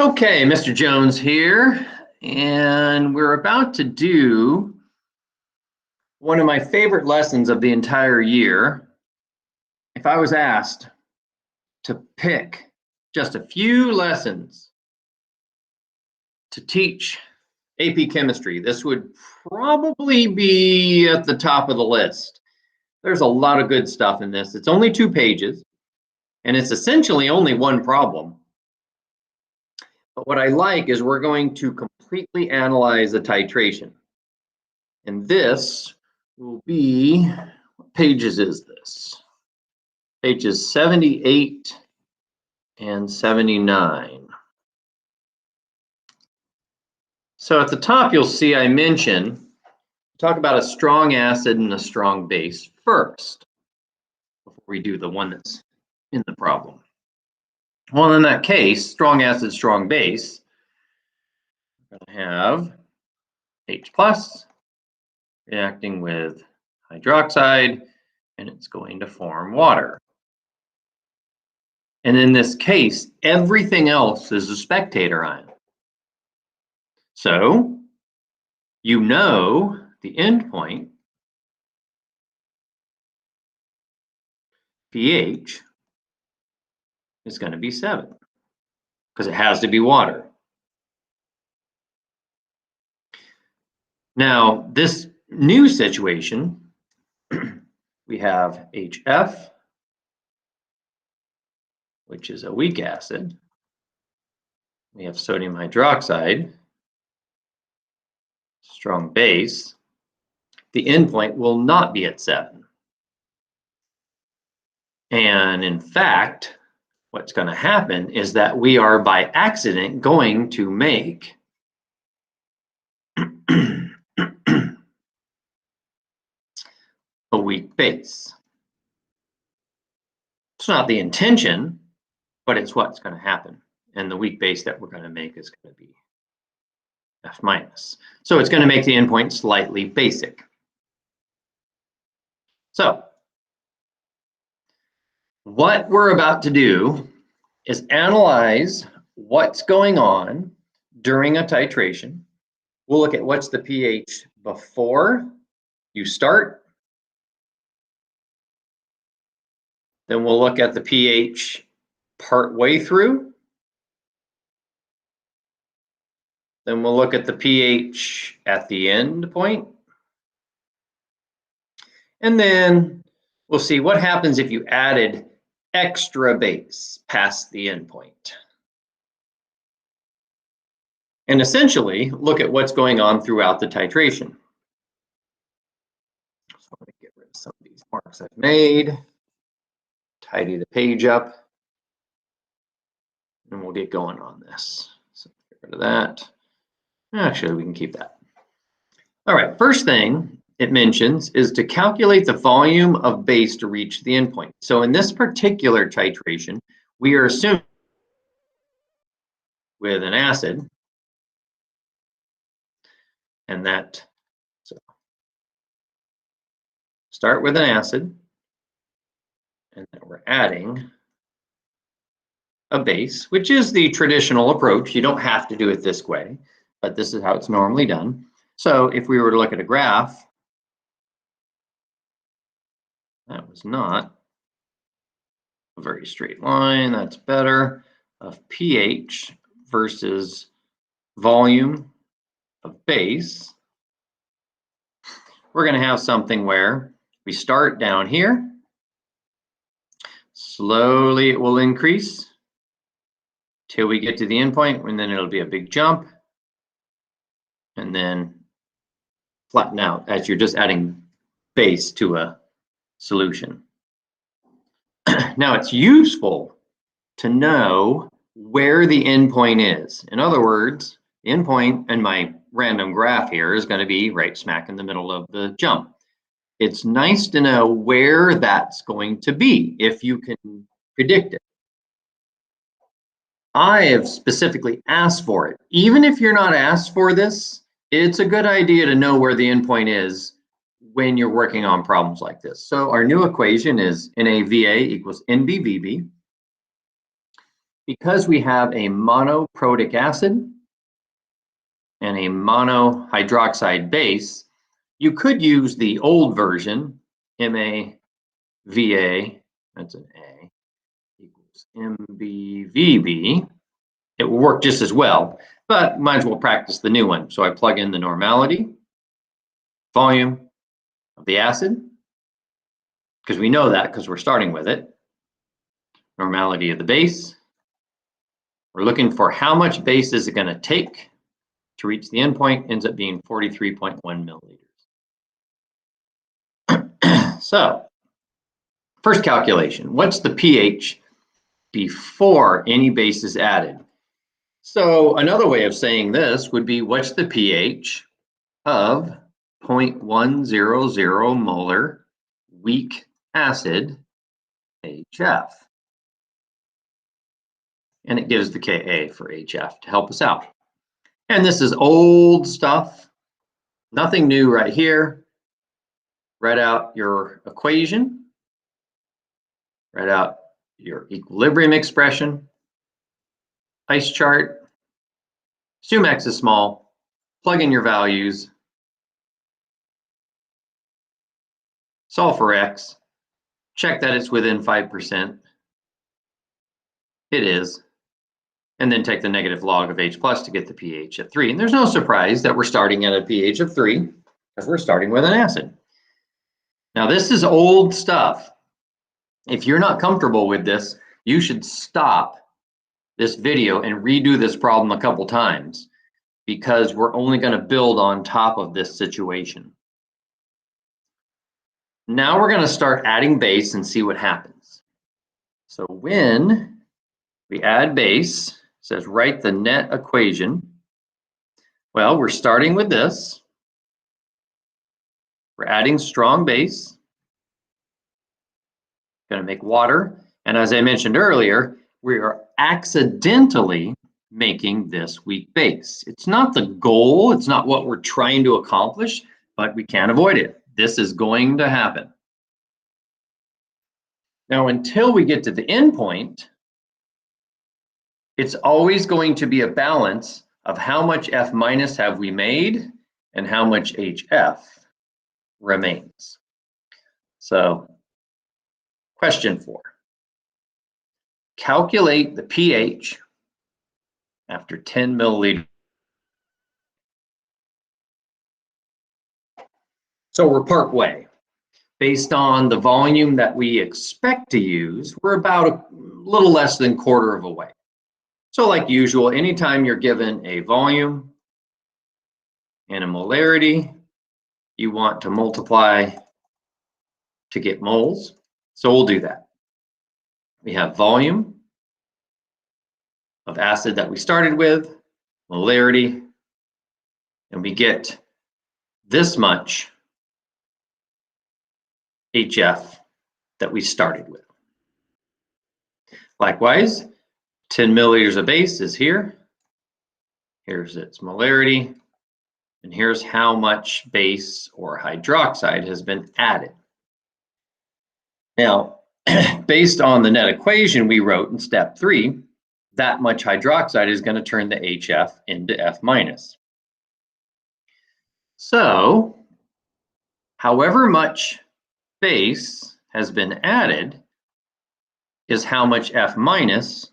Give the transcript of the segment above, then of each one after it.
Okay, Mr. Jones here, and we're about to do one of my favorite lessons of the entire year. If I was asked to pick just a few lessons to teach AP Chemistry, this would probably be at the top of the list. There's a lot of good stuff in this. It's only 2 pages, and it's essentially only one problem. But what I like is we're going to completely analyze the titration. And this will be, what pages is this? Pages 78 and 79. So at the top, you'll see I mention, talk about a strong acid and a strong base first, before we do the one that's in the problem. Well, in that case, strong acid, strong base, we're going to have H plus reacting with hydroxide, and it's going to form water. And in this case, everything else is a spectator ion. So you know the endpoint pH is going to be 7 because it has to be water. Now, this new situation, we have HF, which is a weak acid. We have sodium hydroxide, strong base. The endpoint will not be at 7. And in fact, what's going to happen is that we are by accident going to make a weak base. It's not the intention, but it's what's going to happen. And the weak base that we're going to make is going to be F minus. So it's going to make the endpoint slightly basic. So what we're about to do is analyze what's going on during a titration. We'll look at what's the pH before you start. Then we'll look at the pH part way through. Then we'll look at the pH at the end point. And then we'll see what happens if you added extra base past the endpoint. And essentially, look at what's going on throughout the titration. So let me get rid of some of these marks I've made. Tidy the page up. And we'll get going on this. So get rid of that. Actually, we can keep that. All right, first thing it mentions is to calculate the volume of base to reach the endpoint. So in this particular titration, we are assuming with an acid, and that, so start with an acid, and then we're adding a base, which is the traditional approach. You don't have to do it this way, but this is how it's normally done. So if we were to look at a graph, that was not a very straight line. That's better, of pH versus volume of base. We're going to have something where we start down here. Slowly it will increase till we get to the endpoint, and then it'll be a big jump, and then flatten out as you're just adding base to a solution. Now it's useful to know where the endpoint is. In other words, the endpoint in my random graph here is going to be right smack in the middle of the jump. It's nice to know where that's going to be if you can predict it. I have specifically asked for it. Even if you're not asked for this, it's a good idea to know where the endpoint is when you're working on problems like this. So our new equation is NAVA equals NBVB. because we have a monoprotic acid and a monohydroxide base, you could use the old version, MaVa, that's an A, equals MbVb. It will work just as well, but might as well practice the new one. So I plug in the normality, volume of the acid, because we know that because we're starting with it. Normality of the base. We're looking for how much base is it going to take to reach the endpoint, ends up being 43.1 milliliters. So, first calculation, what's the pH before any base is added? So another way of saying this would be, what's the pH of 0.100 molar weak acid HF? And it gives the Ka for HF to help us out. And this is old stuff, nothing new right here. Write out your equation, write out your equilibrium expression, ice chart, assume X is small, plug in your values, solve for X, check that it's within 5%. It is. And then take the negative log of H plus to get the pH at 3. And there's no surprise that we're starting at a pH of 3 because we're starting with an acid. Now this is old stuff. If you're not comfortable with this, you should stop this video and redo this problem a couple times, because we're only going to build on top of this situation. Now we're going to start adding base and see what happens. So when we add base, it says write the net equation. Well, we're starting with this. We're adding strong base. Going to make water. And as I mentioned earlier, we are accidentally making this weak base. It's not the goal. It's not what we're trying to accomplish, but we can't avoid it. This is going to happen. Now, until we get to the endpoint, it's always going to be a balance of how much F minus have we made and how much HF remains. So, question 4. Calculate the pH after 10 milliliters. So we're part way. Based on the volume that we expect to use, we're about a little less than quarter of a way. So like usual, anytime you're given a volume and a molarity, you want to multiply to get moles. So we'll do that. We have volume of acid that we started with, molarity, and we get this much HF that we started with. Likewise, 10 milliliters of base is here. Here's its molarity, and here's how much base or hydroxide has been added. Now, based on the net equation we wrote in step 3, that much hydroxide is going to turn the HF into F minus. So, however much base has been added is how much F minus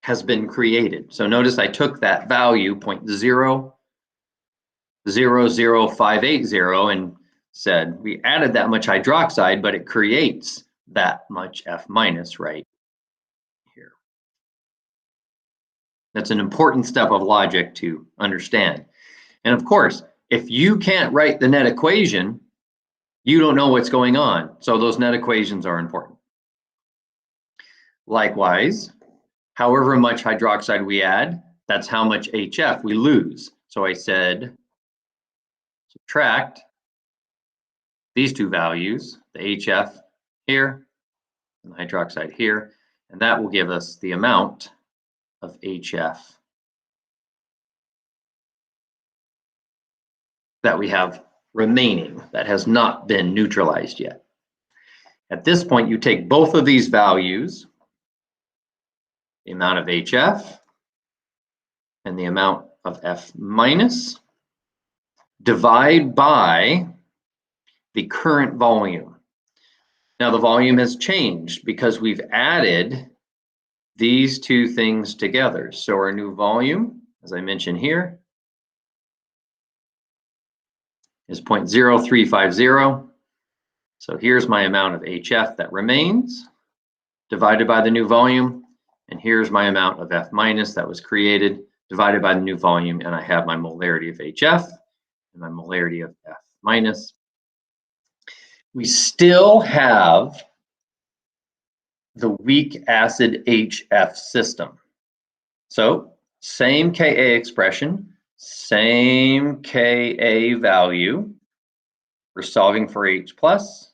has been created. So notice I took that value 0.000580 and said we added that much hydroxide, but it creates that much F minus right here. That's an important step of logic to understand. And of course, if you can't write the net equation, you don't know what's going on. So those net equations are important. Likewise, however much hydroxide we add, that's how much HF we lose. So I said subtract these two values, the HF here and the hydroxide here, and that will give us the amount of HF that we have remaining that has not been neutralized yet. At this point, you take both of these values, the amount of HF and the amount of F minus, divide by the current volume. Now the volume has changed because we've added these two things together. So our new volume, as I mentioned here, is 0.0350. So here's my amount of HF that remains, divided by the new volume, and here's my amount of F minus that was created, divided by the new volume, and I have my molarity of HF and my molarity of F minus. We still have the weak acid HF system. So same Ka expression, same Ka value. We're solving for H plus.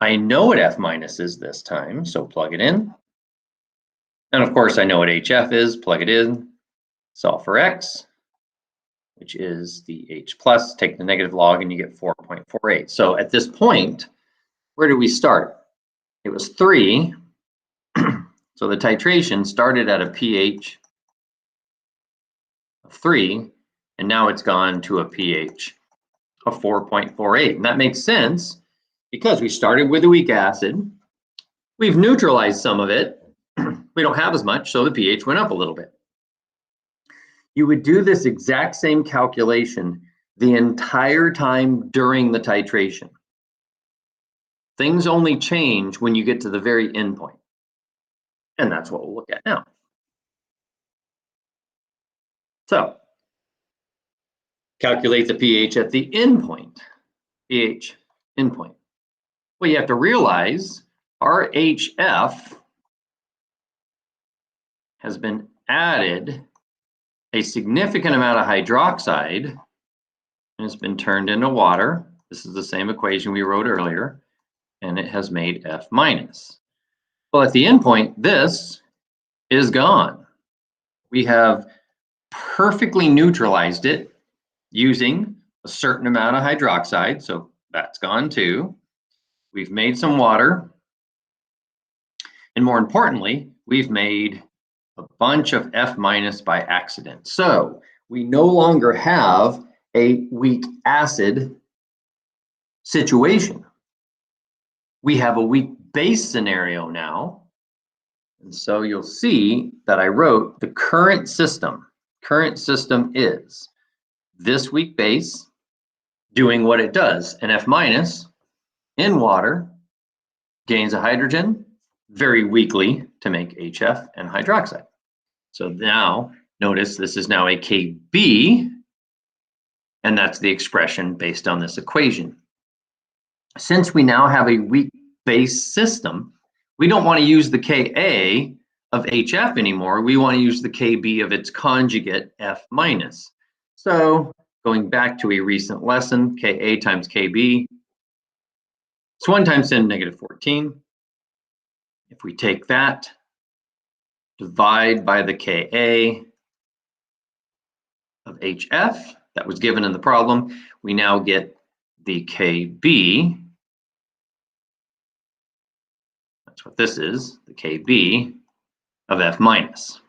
I know what F minus is this time, so plug it in. And of course, I know what HF is, plug it in, solve for X, which is the H plus, take the negative log and you get 4.48. So at this point, where do we start? It was 3. So the titration started at a pH of 3, and now it's gone to a pH of 4.48. And that makes sense because we started with a weak acid. We've neutralized some of it. We don't have as much, so the pH went up a little bit. You would do this exact same calculation the entire time during the titration. Things only change when you get to the very end point. And that's what we'll look at now. So, calculate the pH at the end point. pH endpoint. Well, you have to realize our HF has been added a significant amount of hydroxide, and it's been turned into water. This is the same equation we wrote earlier, and it has made F minus. Well, at the end point, this is gone. We have perfectly neutralized it using a certain amount of hydroxide, so that's gone too. We've made some water, and more importantly, we've made a bunch of F minus by accident. So we no longer have a weak acid situation. We have a weak base scenario now. And so you'll see that I wrote the current system. Current system is this weak base doing what it does. And F minus in water gains a hydrogen very weakly to make HF and hydroxide. So now notice this is now a Kb, and that's the expression based on this equation. Since we now have a weak base system, we don't want to use the Ka of HF anymore. We want to use the Kb of its conjugate F minus. So going back to a recent lesson, Ka times Kb, it's 1 times 10 to the negative 14. If we take that, divide by the Ka of HF that was given in the problem, we now get the Kb. That's what this is, the Kb of F minus.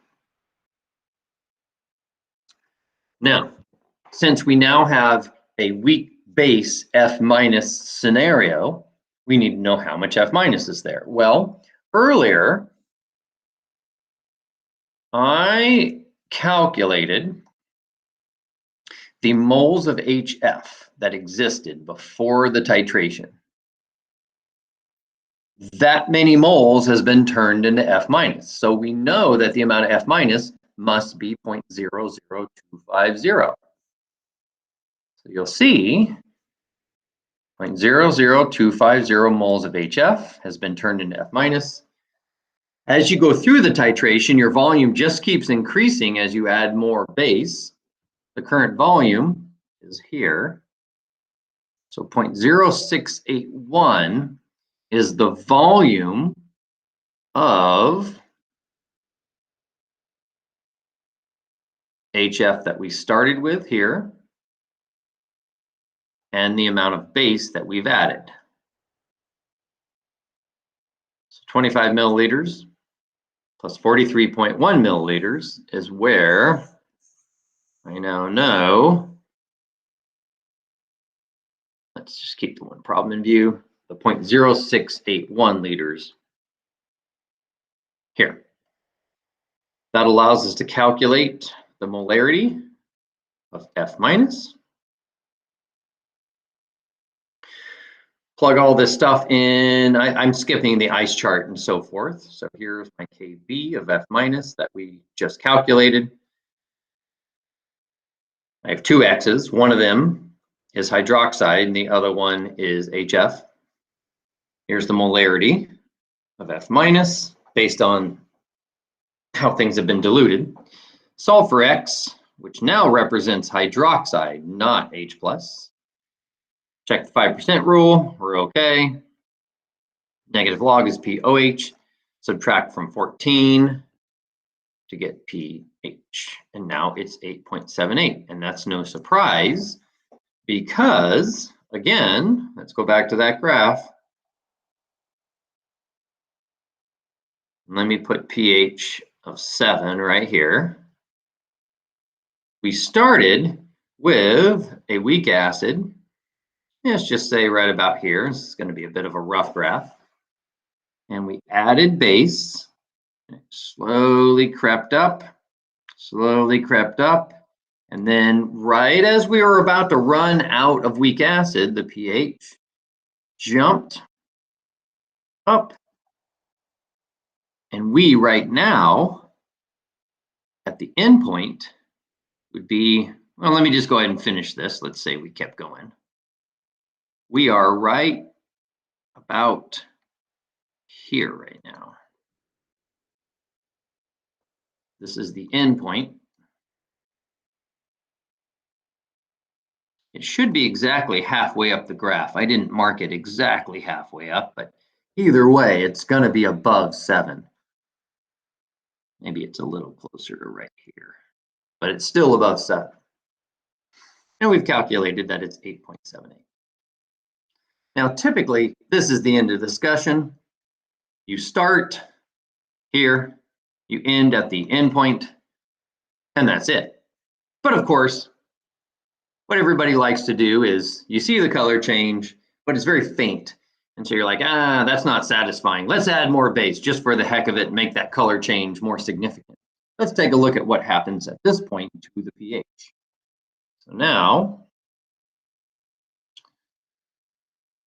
Now, since we now have a weak base F minus scenario, we need to know how much F minus is there. Well, earlier, I calculated the moles of HF that existed before the titration. That many moles has been turned into F minus. So we know that the amount of F minus must be 0.00250. So you'll see 0.00250 moles of HF has been turned into F minus. As you go through the titration, your volume just keeps increasing as you add more base. The current volume is here. So 0.0681 is the volume of HF that we started with here and the amount of base that we've added. 25 milliliters plus 43.1 milliliters is where I now know, let's just keep the one problem in view, the 0.0681 liters here. That allows us to calculate the molarity of F minus. Plug all this stuff in. I'm skipping the ice chart and so forth. So here's my Kb of F minus that we just calculated. I have two X's. One of them is hydroxide and the other one is HF. Here's the molarity of F minus based on how things have been diluted. Solve for X, which now represents hydroxide, not H plus. Check the 5% rule, we're okay. Negative log is POH. Subtract from 14 to get pH. And now it's 8.78. And that's no surprise because, again, let's go back to that graph. Let me put pH of 7 right here. We started with a weak acid. Let's just say right about here. This is going to be a bit of a rough graph. And we added base. It slowly crept up, and then right as we were about to run out of weak acid, the pH jumped up. And we right now, at the endpoint, would be, well, let me just go ahead and finish this. Let's say we kept going. We are right about here right now. This is the endpoint. It should be exactly halfway up the graph. I didn't mark it exactly halfway up, but either way, it's going to be above 7. Maybe it's a little closer to right here, but it's still above 7. And we've calculated that it's 8.78. Now, typically, this is the end of the discussion. You start here, you end at the endpoint, and that's it. But of course, what everybody likes to do is you see the color change, but it's very faint. And so you're like, that's not satisfying. Let's add more base just for the heck of it and make that color change more significant. Let's take a look at what happens at this point to the pH. So now,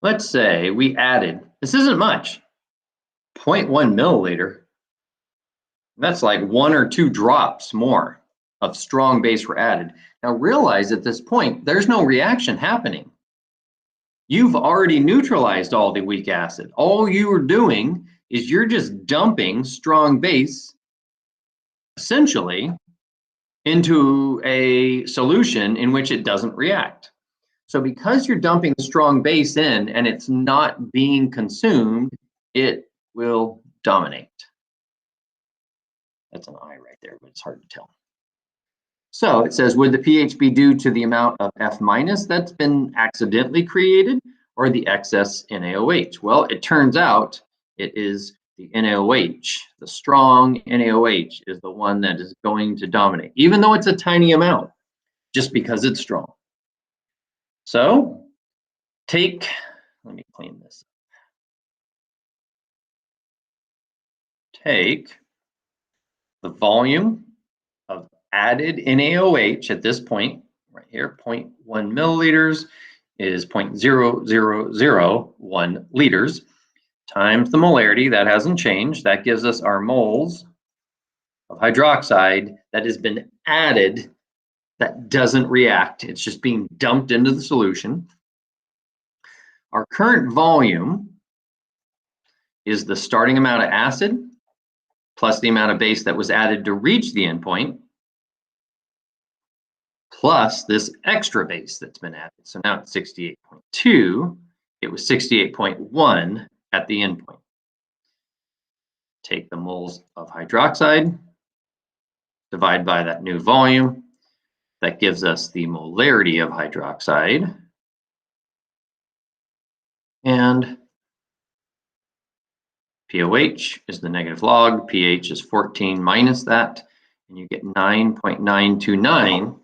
let's say we added, this isn't much, 0.1 milliliter. That's like 1 or 2 drops more of strong base were added. Now realize at this point, there's no reaction happening. You've already neutralized all the weak acid. All you are doing is you're just dumping strong base essentially into a solution in which it doesn't react. So because you're dumping strong base in and it's not being consumed, it will dominate. That's an I right there, but it's hard to tell. So it says, would the pH be due to the amount of F minus that's been accidentally created or the excess NaOH? Well, it turns out it is the NaOH. The strong NaOH is the one that is going to dominate, even though it's a tiny amount, just because it's strong. So let me clean this up. Take the volume of added NaOH at this point, right here, 0.1 milliliters is 0.0001 liters times the molarity, that hasn't changed. That gives us our moles of hydroxide that has been added that doesn't react. It's just being dumped into the solution. Our current volume is the starting amount of acid plus the amount of base that was added to reach the endpoint, plus this extra base that's been added. So now it's 68.2. It was 68.1 at the endpoint. Take the moles of hydroxide, divide by that new volume. That gives us the molarity of hydroxide. And POH is the negative log, pH is 14 minus that, and you get 9.929.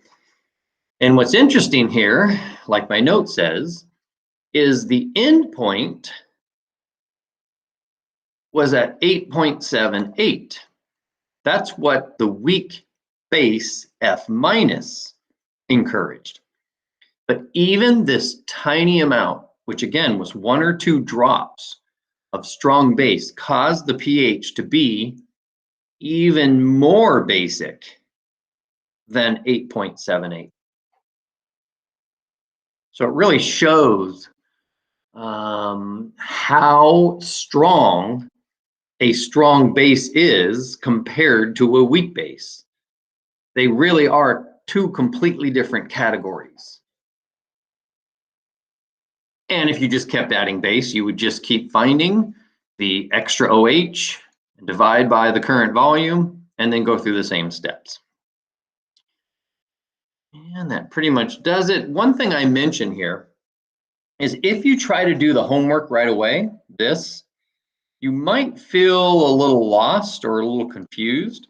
And what's interesting here, like my note says, is the endpoint was at 8.78. That's what the weak base F minus encouraged. But even this tiny amount, which again was 1 or 2 drops of strong base, caused the pH to be even more basic than 8.78. So it really shows how strong a strong base is compared to a weak base. They really are 2 completely different categories. And if you just kept adding base, you would just keep finding the extra OH, divide by the current volume, and then go through the same steps. And that pretty much does it. One thing I mentioned here is if you try to do the homework right away, you might feel a little lost or a little confused.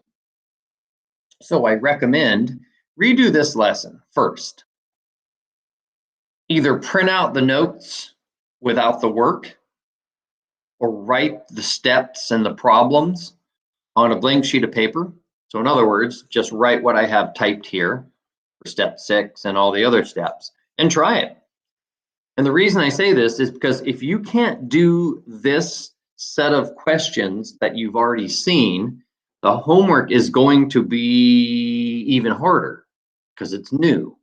So I recommend redo this lesson first. Either print out the notes without the work or write the steps and the problems on a blank sheet of paper. So in other words, just write what I have typed here for step 6 and all the other steps and try it. And the reason I say this is because if you can't do this set of questions that you've already seen, the homework is going to be even harder because it's new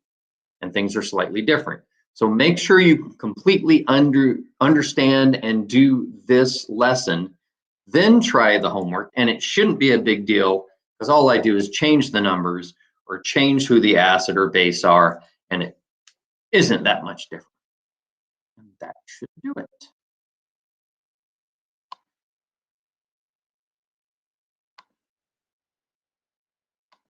and things are slightly different. So make sure you completely understand and do this lesson, then try the homework, and it shouldn't be a big deal because all I do is change the numbers or change who the acid or base are, and it isn't that much different. And that should do it.